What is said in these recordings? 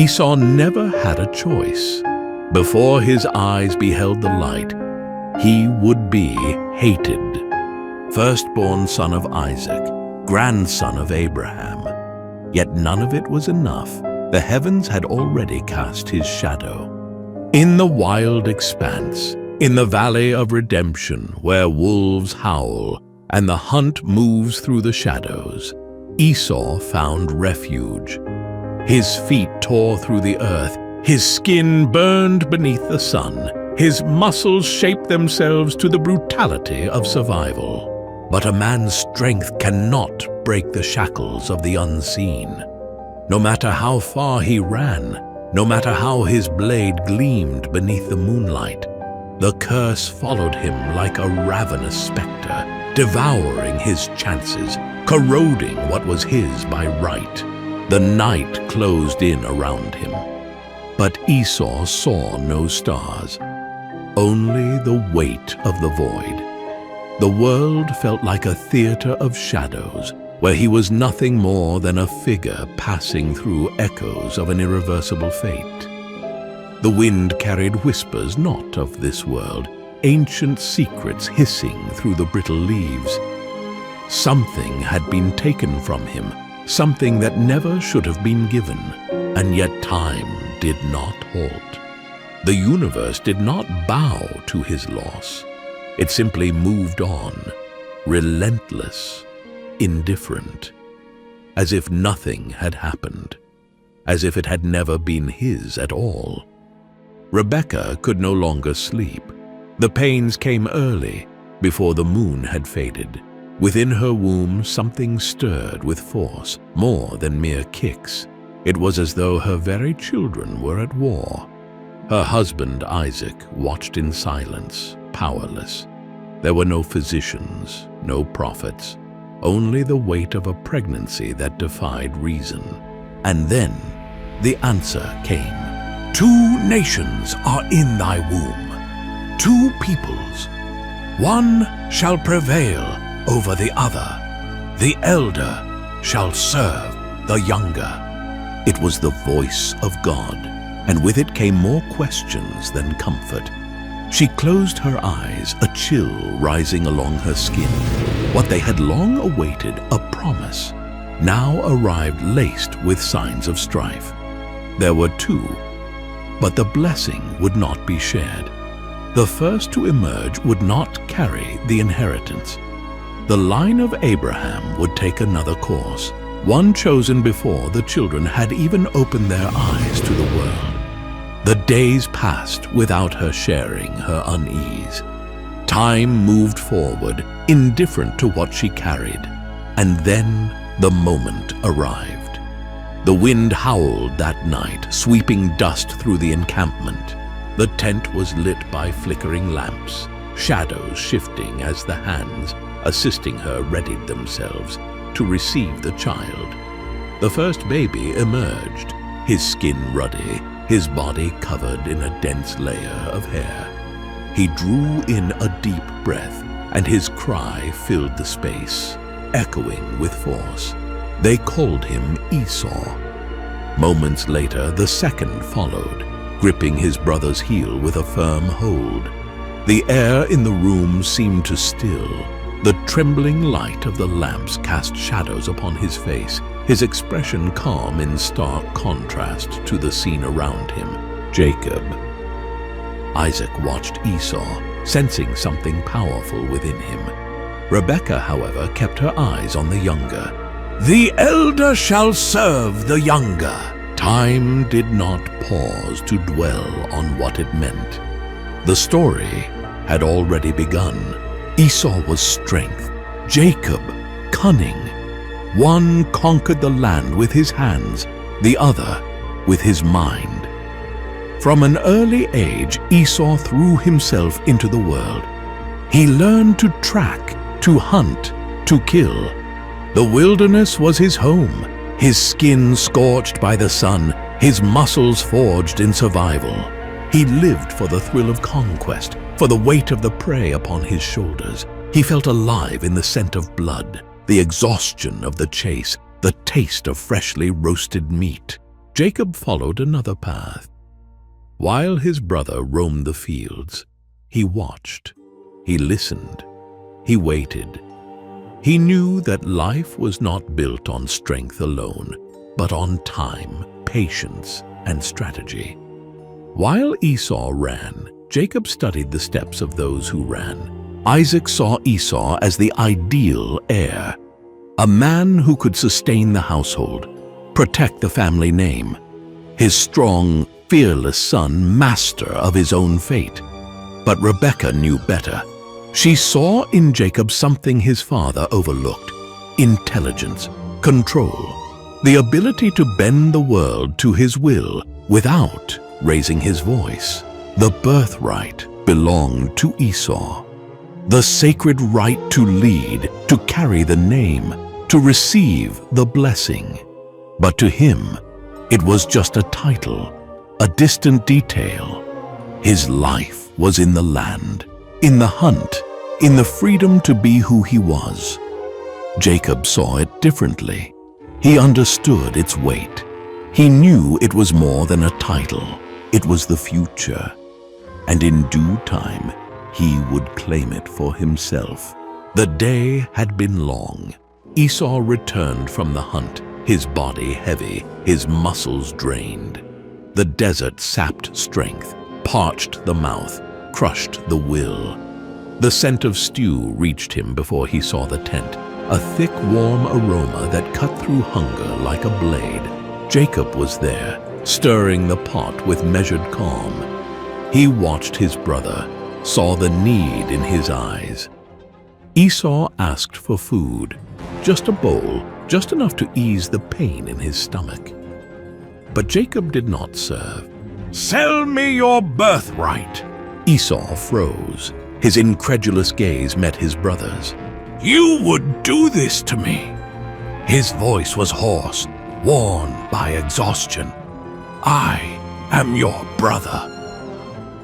Esau never had a choice. Before his eyes beheld the light, he would be hated. Firstborn son of Isaac, grandson of Abraham. Yet none of it was enough. The heavens had already cast his shadow. In the wild expanse, in the valley of redemption, where wolves howl and the hunt moves through the shadows, Esau found refuge. His feet tore through the earth, his skin burned beneath the sun, his muscles shaped themselves to the brutality of survival. But a man's strength cannot break the shackles of the unseen. No matter how far he ran, no matter how his blade gleamed beneath the moonlight, the curse followed him like a ravenous specter, devouring his chances, corroding what was his by right. The night closed in around him. But Esau saw no stars, only the weight of the void. The world felt like a theater of shadows, where he was nothing more than a figure passing through echoes of an irreversible fate. The wind carried whispers not of this world, ancient secrets hissing through the brittle leaves. Something had been taken from him, something that never should have been given, and yet time did not halt. The universe did not bow to his loss. It simply moved on, relentless, indifferent, as if nothing had happened, as if it had never been his at all. Rebekah could no longer sleep. The pains came early, before the moon had faded. Within her womb, something stirred with force, more than mere kicks. It was as though her very children were at war. Her husband, Isaac, watched in silence, powerless. There were no physicians, no prophets, only the weight of a pregnancy that defied reason. And then the answer came. 2 nations are in thy womb, 2 peoples. One shall prevail over the other. The elder shall serve the younger. It was the voice of God, and with it came more questions than comfort. She closed her eyes, a chill rising along her skin. What they had long awaited, a promise, now arrived laced with signs of strife. There were 2, but the blessing would not be shared. The first to emerge would not carry the inheritance. The line of Abraham would take another course, one chosen before the children had even opened their eyes to the world. The days passed without her sharing her unease. Time moved forward, indifferent to what she carried. And then the moment arrived. The wind howled that night, sweeping dust through the encampment. The tent was lit by flickering lamps, shadows shifting as the hands assisting her readied themselves to receive the child. The first baby emerged, his skin ruddy, his body covered in a dense layer of hair. He drew in a deep breath, and his cry filled the space, echoing with force. They called him Esau. Moments later, the second followed, gripping his brother's heel with a firm hold. The air in the room seemed to still. The trembling light of the lamps cast shadows upon his face, his expression calm in stark contrast to the scene around him. Jacob. Isaac watched Esau, sensing something powerful within him. Rebekah, however, kept her eyes on the younger. The elder shall serve the younger. Time did not pause to dwell on what it meant. The story had already begun. Esau was strength, Jacob cunning. One conquered the land with his hands, the other with his mind. From an early age, Esau threw himself into the world. He learned to track, to hunt, to kill. The wilderness was his home, his skin scorched by the sun, his muscles forged in survival. He lived for the thrill of conquest, for the weight of the prey upon his shoulders. He felt alive in the scent of blood, the exhaustion of the chase, the taste of freshly roasted meat. Jacob followed another path. While his brother roamed the fields, he watched, he listened, he waited. He knew that life was not built on strength alone, but on time, patience, and strategy. While Esau ran, Jacob studied the steps of those who ran. Isaac saw Esau as the ideal heir, a man who could sustain the household, protect the family name, his strong, fearless son, master of his own fate. But Rebekah knew better. She saw in Jacob something his father overlooked: intelligence, control, the ability to bend the world to his will without raising his voice. The birthright belonged to Esau. The sacred right to lead, to carry the name, to receive the blessing. But to him, it was just a title, a distant detail. His life was in the land, in the hunt, in the freedom to be who he was. Jacob saw it differently. He understood its weight. He knew it was more than a title. It was the future. And in due time, he would claim it for himself. The day had been long. Esau returned from the hunt, his body heavy, his muscles drained. The desert sapped strength, parched the mouth, crushed the will. The scent of stew reached him before he saw the tent, a thick, warm aroma that cut through hunger like a blade. Jacob was there, stirring the pot with measured calm. He watched his brother, saw the need in his eyes. Esau asked for food, just a bowl, just enough to ease the pain in his stomach. But Jacob did not serve. "Sell me your birthright!" Esau froze. His incredulous gaze met his brother's. "You would do this to me!" His voice was hoarse, worn by exhaustion. "I am your brother."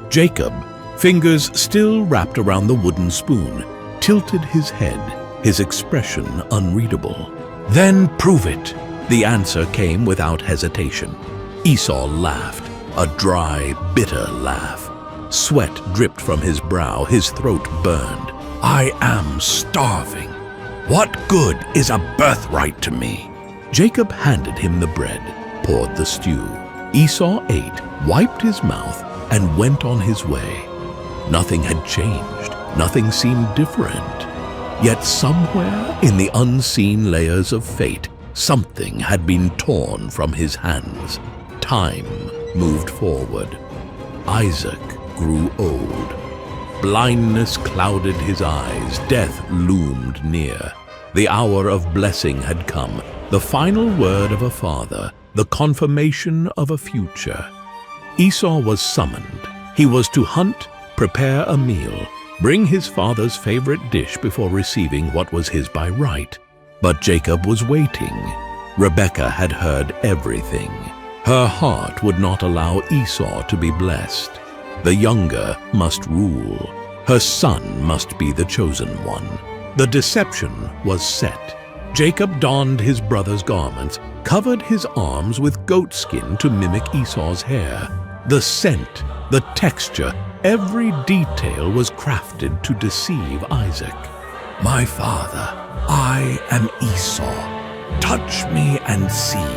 Jacob, fingers still wrapped around the wooden spoon, tilted his head, his expression unreadable. "Then prove it." The answer came without hesitation. Esau laughed, a dry, bitter laugh. Sweat dripped from his brow, his throat burned. "I am starving. What good is a birthright to me?" Jacob handed him the bread, poured the stew. Esau ate, wiped his mouth, and went on his way. Nothing had changed. Nothing seemed different. Yet somewhere in the unseen layers of fate, something had been torn from his hands. Time moved forward. Isaac grew old. Blindness clouded his eyes. Death loomed near. The hour of blessing had come, the final word of a father, the confirmation of a future. Esau was summoned. He was to hunt, prepare a meal, bring his father's favorite dish before receiving what was his by right. But Jacob was waiting. Rebekah had heard everything. Her heart would not allow Esau to be blessed. The younger must rule. Her son must be the chosen one. The deception was set. Jacob donned his brother's garments, covered his arms with goatskin to mimic Esau's hair. The scent, the texture, every detail was crafted to deceive Isaac. "My father, I am Esau. Touch me and see."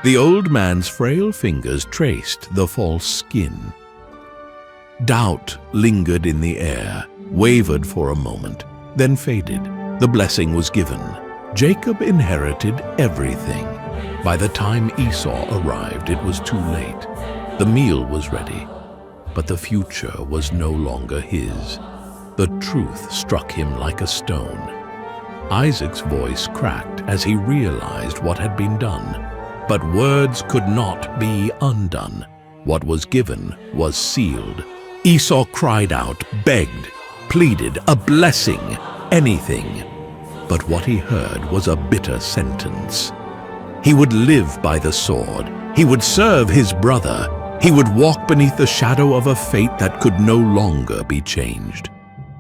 The old man's frail fingers traced the false skin. Doubt lingered in the air, wavered for a moment, then faded. The blessing was given. Jacob inherited everything. By the time Esau arrived, it was too late. The meal was ready, but the future was no longer his. The truth struck him like a stone. Isaac's voice cracked as he realized what had been done. But words could not be undone. What was given was sealed. Esau cried out, begged, pleaded, a blessing, anything. But what he heard was a bitter sentence. He would live by the sword. He would serve his brother. He would walk beneath the shadow of a fate that could no longer be changed.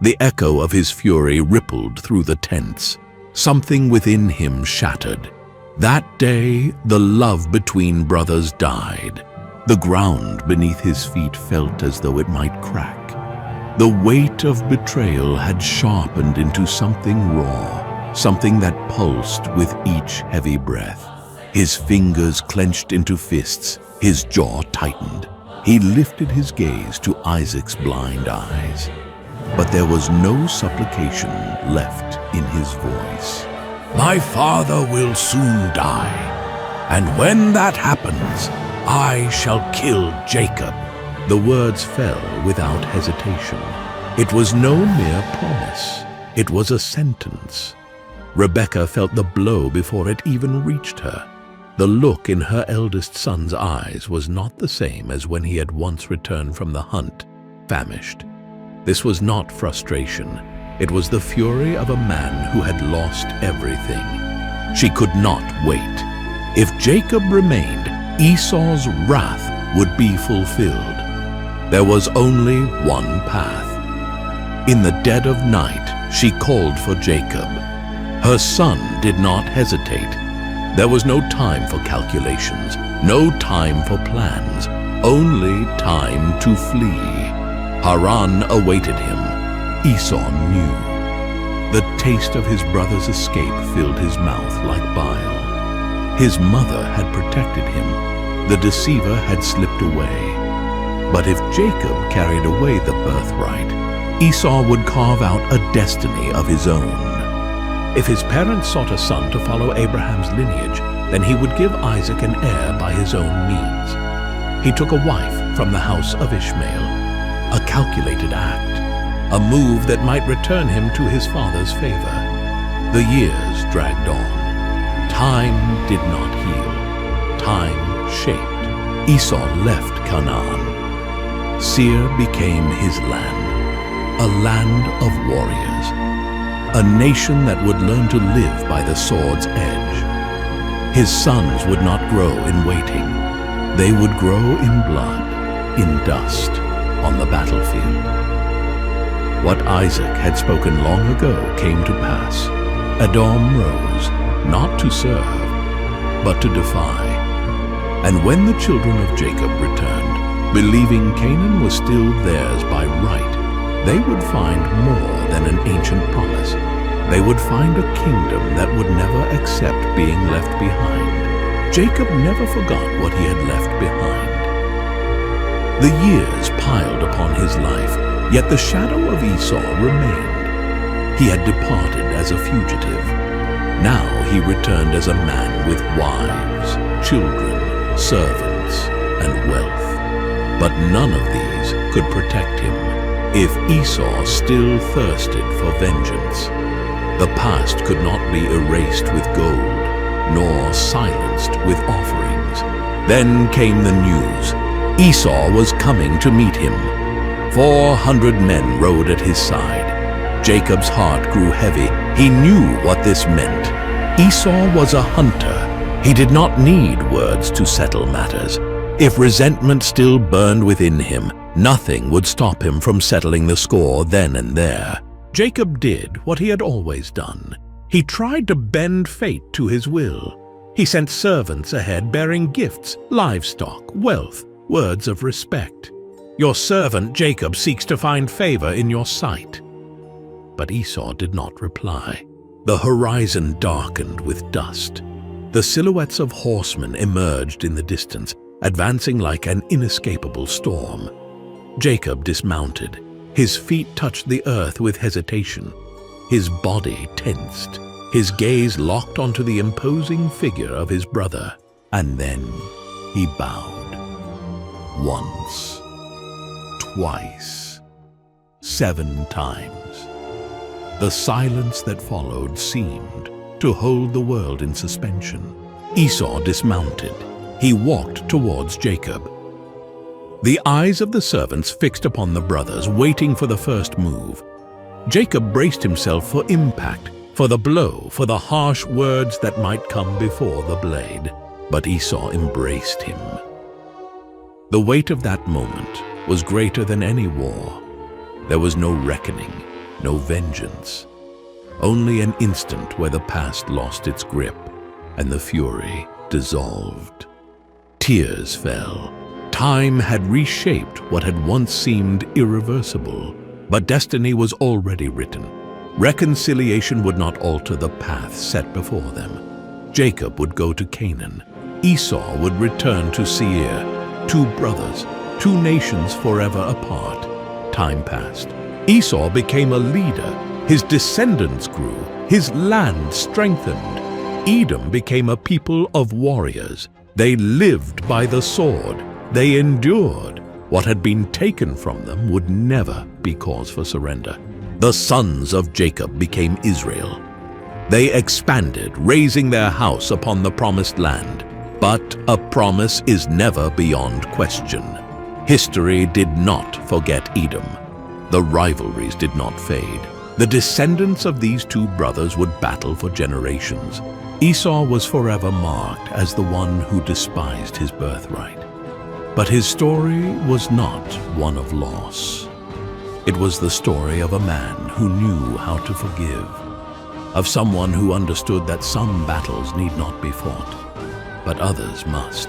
The echo of his fury rippled through the tents. Something within him shattered. That day, the love between brothers died. The ground beneath his feet felt as though it might crack. The weight of betrayal had sharpened into something raw, something that pulsed with each heavy breath. His fingers clenched into fists, his jaw tightened. He lifted his gaze to Isaac's blind eyes. But there was no supplication left in his voice. "My father will soon die, and when that happens, I shall kill Jacob." The words fell without hesitation. It was no mere promise. It was a sentence. Rebekah felt the blow before it even reached her. The look in her eldest son's eyes was not the same as when he had once returned from the hunt, famished. This was not frustration. It was the fury of a man who had lost everything. She could not wait. If Jacob remained, Esau's wrath would be fulfilled. There was only one path. In the dead of night, she called for Jacob. Her son did not hesitate. There was no time for calculations, no time for plans, only time to flee. Haran awaited him. Esau knew. The taste of his brother's escape filled his mouth like bile. His mother had protected him. The deceiver had slipped away. But if Jacob carried away the birthright, Esau would carve out a destiny of his own. If his parents sought a son to follow Abraham's lineage, then he would give Isaac an heir by his own means. He took a wife from the house of Ishmael, a calculated act. A move that might return him to his father's favor. The years dragged on. Time did not heal. Time shaped. Esau left Canaan. Seir became his land, a land of warriors, a nation that would learn to live by the sword's edge. His sons would not grow in waiting. They would grow in blood, in dust, on the battlefield. What Isaac had spoken long ago came to pass. Edom rose, not to serve, but to defy. And when the children of Jacob returned, believing Canaan was still theirs by right, they would find more than an ancient promise. They would find a kingdom that would never accept being left behind. Jacob never forgot what he had left behind. The years piled upon his life, yet the shadow of Esau remained. He had departed as a fugitive. Now he returned as a man with wives, children, servants, and wealth. But none of these could protect him. If Esau still thirsted for vengeance, the past could not be erased with gold, nor silenced with offerings. Then came the news. Esau was coming to meet him. 400 men rode at his side. Jacob's heart grew heavy. He knew what this meant. Esau was a hunter. He did not need words to settle matters. If resentment still burned within him, nothing would stop him from settling the score then and there. Jacob did what he had always done. He tried to bend fate to his will. He sent servants ahead bearing gifts, livestock, wealth, words of respect. Your servant Jacob seeks to find favor in your sight. But Esau did not reply. The horizon darkened with dust. The silhouettes of horsemen emerged in the distance, advancing like an inescapable storm. Jacob dismounted. His feet touched the earth with hesitation. His body tensed. His gaze locked onto the imposing figure of his brother. And then he bowed. Once. Twice. 7 times. The silence that followed seemed to hold the world in suspension. Esau dismounted. He walked towards Jacob. The eyes of the servants fixed upon the brothers, waiting for the first move. Jacob braced himself for impact, for the blow, for the harsh words that might come before the blade. But Esau embraced him. The weight of that moment was greater than any war. There was no reckoning, no vengeance. only an instant where the past lost its grip and the fury dissolved. Tears fell. Time had reshaped what had once seemed irreversible, but destiny was already written. Reconciliation would not alter the path set before them. Jacob would go to Canaan. Esau would return to Seir. Two brothers, two nations forever apart. Time passed. Esau became a leader. His descendants grew. His land strengthened. Edom became a people of warriors. They lived by the sword. They endured. What had been taken from them would never be cause for surrender. The sons of Jacob became Israel. They expanded, raising their house upon the promised land. But a promise is never beyond question. History did not forget Edom. The rivalries did not fade. The descendants of these two brothers would battle for generations. Esau was forever marked as the one who despised his birthright. But his story was not one of loss. It was the story of a man who knew how to forgive, of someone who understood that some battles need not be fought, but others must.